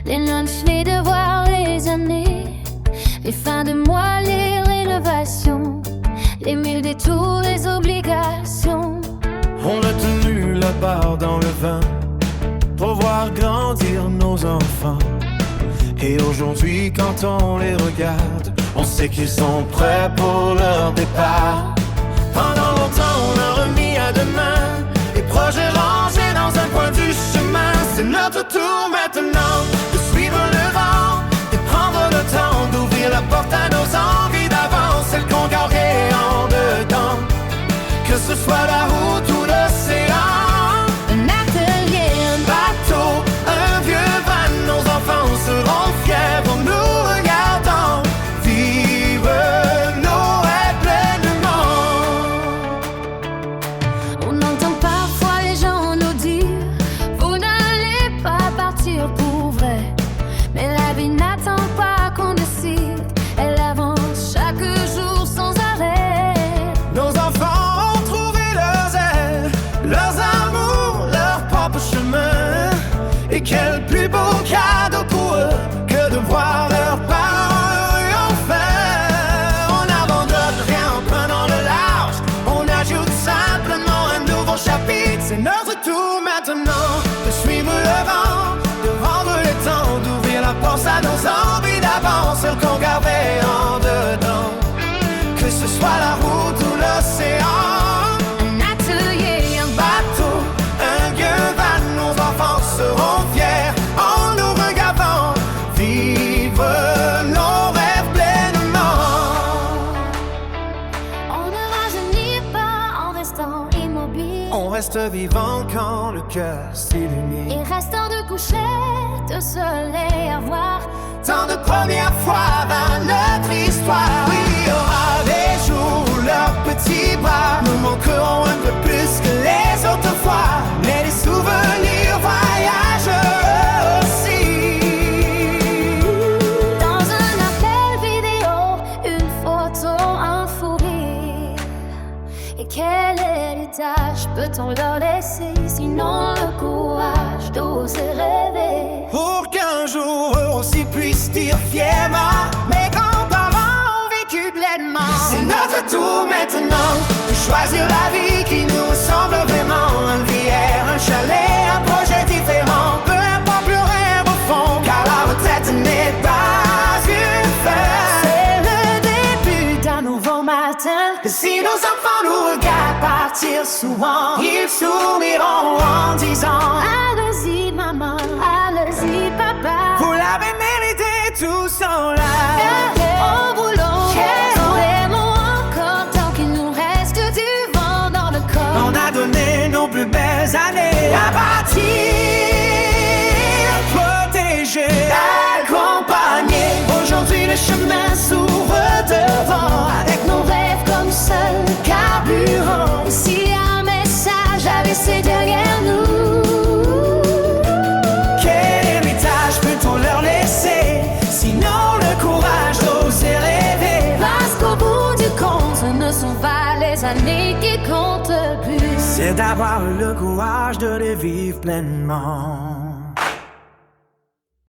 les lunchs, les devoirs, les années, les fins de mois, les rénovations, les mille détours, les obligations. On a tenu la barre dans le vin pour voir grandir nos enfants. Et aujourd'hui, quand on les regarde, on sait qu'ils sont prêts pour leur départ. Pendant longtemps, on a remis à demain les projets rangés dans un coin du chemin. C'est notre tour maintenant de suivre le vent, de prendre le temps d'ouvrir la porte à nos envies d'avant, celles qu'on gardait en dedans, que ce soit la route ou l'océan. Un atelier, un Bateau, un vieux van, nos enfants seront fiers en nous regardant. Vive Noël pleinement. On entend parfois les gens nous dire: vous n'allez pas partir pour vrai. Mais la vie n'attend pas qu'on décide, elle avance chaque jour sans arrêt. Nos enfants ont trouvé leurs ailes, leurs amours, leur propre chemin. Et quel plus beau cadeau pour eux que de voir leurs parents heureux enfin. On n'abandonne rien en prenant le large, on ajoute simplement un nouveau chapitre. C'est notre tour maintenant de suivre le vent, de rendre le temps, d'ouvrir la porte à nos envies d'avant, celles qu'on gardait en dedans, que ce soit la route ou l'océan. Un atelier, un Bateau, un vieux van, nos enfants seront fiers en nous regardant. Vive nos rêves pleinement. on ne rajeunit pas en restant immobile. On reste vivant quand le cœur s'illumine. Et restant de coucher, de soleil à voir. Tant de premières fois dans notre histoire. Oui, il y aura des jours où leurs petits bras nous manqueront un peu plus que les autres fois. Mais les souvenirs voyagent aussi. Dans un appel vidéo, une photo, un fou rire. Et quel héritage peut-on leur laisser, sinon le courage d'oser rêver? Pour qu'un jour eux aussi puissent dire fièrement: mes grands-parents ont vécu pleinement. C'est notre tour maintenant de choisir la vie qui nous ressemble vraiment. Un VR, un chalet, un projet différent. Peu importe le rêve au fond, car la retraite n'est pas une fin. C'est le début d'un nouveau matin. Et si nos enfants nous regardent partir souvent, ils soumiront en disant: Allez-y maman, allez-y papa. vous l'avez mérité tout sans là. Au boulot, aimons encore tant qu'il nous reste du vent dans le corps. On a donné nos plus belles années à bâtir, protéger, accompagner. Aujourd'hui le chemin s'ouvre devant, avec nos rêves comme seul carburant. Et s'il y a un message à laisser derrière nous, quel héritage peut-on leur laisser, sinon le courage d'oser rêver? parce qu'au bout du compte, ce ne sont pas les années qui comptent le plus. C'est d'avoir le courage de les vivre pleinement.